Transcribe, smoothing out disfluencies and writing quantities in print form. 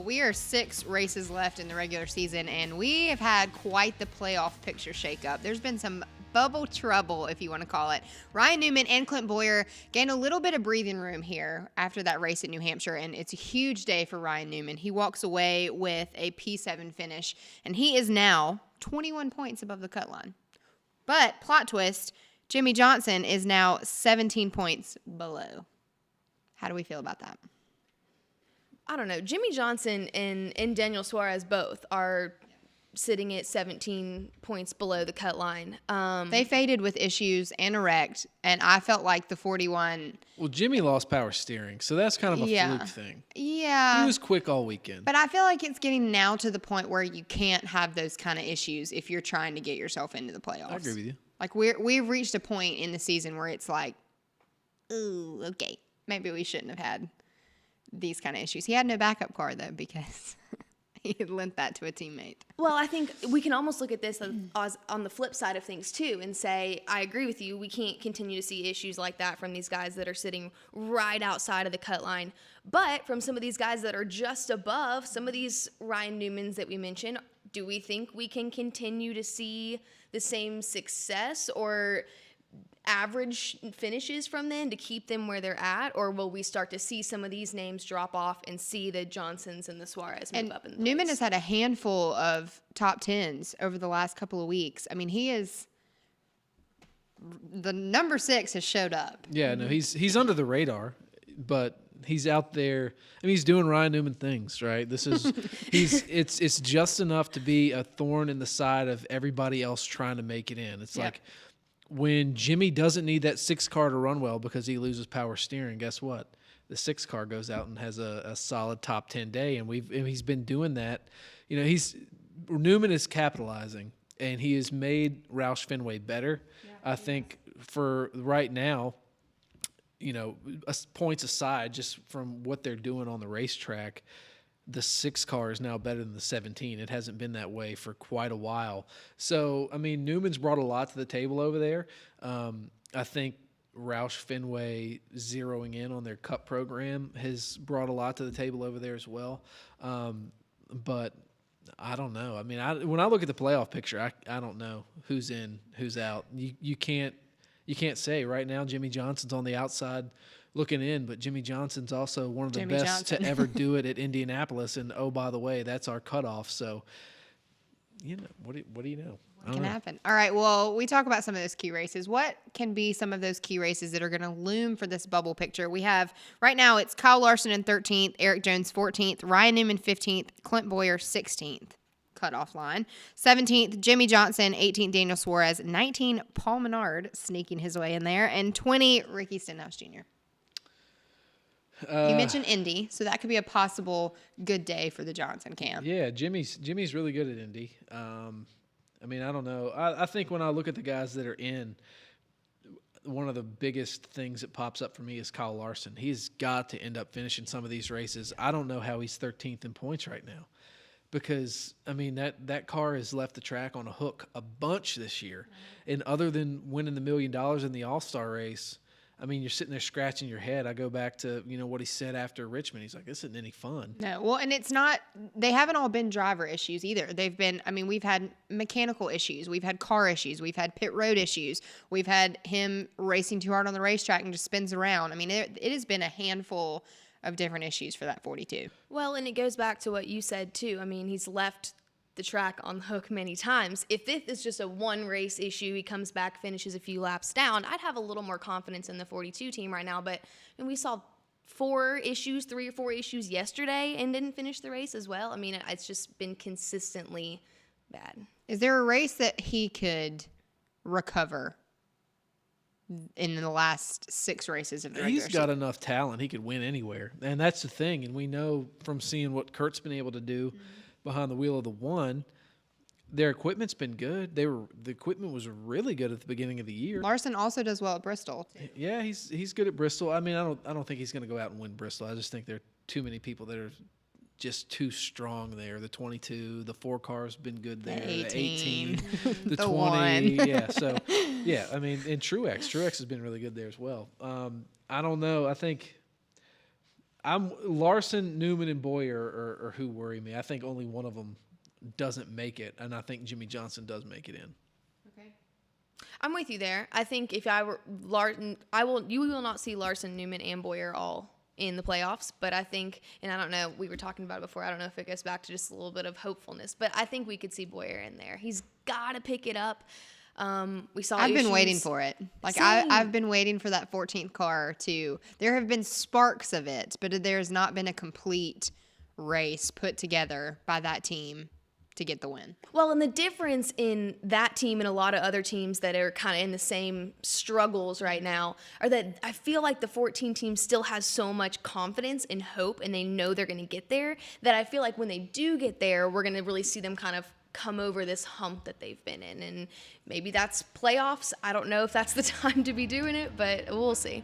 we are 6 races left in the regular season, and we have had quite the playoff picture shakeup. There's been some bubble trouble, if you want to call it. Ryan Newman and Clint Boyer gained a little bit of breathing room here after that race at New Hampshire, and it's a huge day for Ryan Newman. He walks away with a P7 finish, and he is now 21 points above the cut line. But, plot twist, Jimmie Johnson is now 17 points below. How do we feel about that? I don't know. Jimmie Johnson and Daniel Suarez both are sitting at 17 points below the cut line. They faded with issues and a wreck, and I felt like the 41. Well, Jimmie lost power steering, so that's kind of a fluke thing. Yeah. He was quick all weekend. But I feel like it's getting now to the point where you can't have those kind of issues if you're trying to get yourself into the playoffs. I agree with you. Like we've reached a point in the season where it's like, ooh, okay, maybe we shouldn't have had these kind of issues. He had no backup car though because he had lent that to a teammate. Well, I think we can almost look at this as on the flip side of things too and say, I agree with you. We can't continue to see issues like that from these guys that are sitting right outside of the cut line. But from some of these guys that are just above, some of these Ryan Newmans that we mentioned, do we think we can continue to see the same success or average finishes from them to keep them where they're at, or will we start to see some of these names drop off and see the Johnsons and the Suarez move up in the Newman place? has had a handful of top 10s over the last couple of weeks. I mean, the number 6 has showed up. Yeah, no, he's under the radar, but he's out there. I mean, he's doing Ryan Newman things, right? This is it's just enough to be a thorn in the side of everybody else trying to make it in. It's like when Jimmie doesn't need that 6 car to run well because he loses power steering, guess what? The 6 car goes out and has a solid top 10 day, and he's been doing that. You know, Newman is capitalizing, and he has made Roush Fenway better. Yeah, I think for right now, you know, points aside, just from what they're doing on the racetrack, the 6 car is now better than the 17. It hasn't been that way for quite a while. So, I mean, Newman's brought a lot to the table over there. I think Roush Fenway zeroing in on their Cup program has brought a lot to the table over there as well. But I don't know. I mean, when I look at the playoff picture, I don't know who's in, who's out. You can't say right now. Jimmie Johnson's on the outside looking in, but Jimmie Johnson's also one of the best to ever do it at Indianapolis. And oh, by the way, that's our cutoff. So, you know, what do you know? What can happen? All right. Well, we talk about some of those key races. What can be some of those key races that are going to loom for this bubble picture? We have right now it's Kyle Larson in 13th, Eric Jones 14th, Ryan Newman 15th, Clint Boyer 16th. Cutoff line. 17th, Jimmie Johnson. 18th, Daniel Suarez. 19, Paul Menard sneaking his way in there. And 20, Ricky Stenhouse Jr. You mentioned Indy, so that could be a possible good day for the Johnson camp. Yeah, Jimmie's really good at Indy. I mean, I don't know. I think when I look at the guys that are in, one of the biggest things that pops up for me is Kyle Larson. He's got to end up finishing some of these races. I don't know how he's 13th in points right now. Because, I mean, that car has left the track on a hook a bunch this year. And other than winning the $1 million in the All-Star race, I mean, you're sitting there scratching your head. I go back to, you know, what he said after Richmond. He's like, this isn't any fun. No, well, and it's not – they haven't all been driver issues either. They've been – I mean, we've had mechanical issues. We've had car issues. We've had pit road issues. We've had him racing too hard on the racetrack and just spins around. I mean, it has been a handful of different issues for that 42. Well, and it goes back to what you said, too. I mean, he's left the track on the hook many times. If this is just a one-race issue, he comes back, finishes a few laps down, I'd have a little more confidence in the 42 team right now. But we saw 3 or 4 issues yesterday and didn't finish the race as well. I mean, it's just been consistently bad. Is there a race that he could recover in the last 6 races of the regular season? He's got enough talent. He could win anywhere. And that's the thing. And we know from seeing what Kurt's been able to do behind the wheel of the one, their equipment's been good. The equipment was really good at the beginning of the year. Larson also does well at Bristol. Yeah, he's good at Bristol. I mean, I don't think he's going to go out and win Bristol. I just think there are too many people that are just too strong there. The 22, the 4 car's been good there. The 18, the 20. 1. Yeah, so, yeah, I mean, and Truex has been really good there as well. I don't know. I'm Larson, Newman, and Boyer are who worry me. I think only one of them doesn't make it, and I think Jimmie Johnson does make it in. Okay. I'm with you there. I think if I were Larson, you will not see Larson, Newman, and Boyer all in the playoffs, but I think, and I don't know, we were talking about it before, I don't know if it goes back to just a little bit of hopefulness, but I think we could see Boyer in there. He's got to pick it up. We saw I've been issues. waiting for it. Like Same. I've been waiting for that 14th car to. There have been sparks of it, but there's not been a complete race put together by that team to get the win. Well, and the difference in that team and a lot of other teams that are kind of in the same struggles right now are that I feel like the 14 team still has so much confidence and hope, and they know they're going to get there, that I feel like when they do get there, we're going to really see them kind of come over this hump that they've been in. And maybe that's playoffs. I don't know if that's the time to be doing it, but we'll see.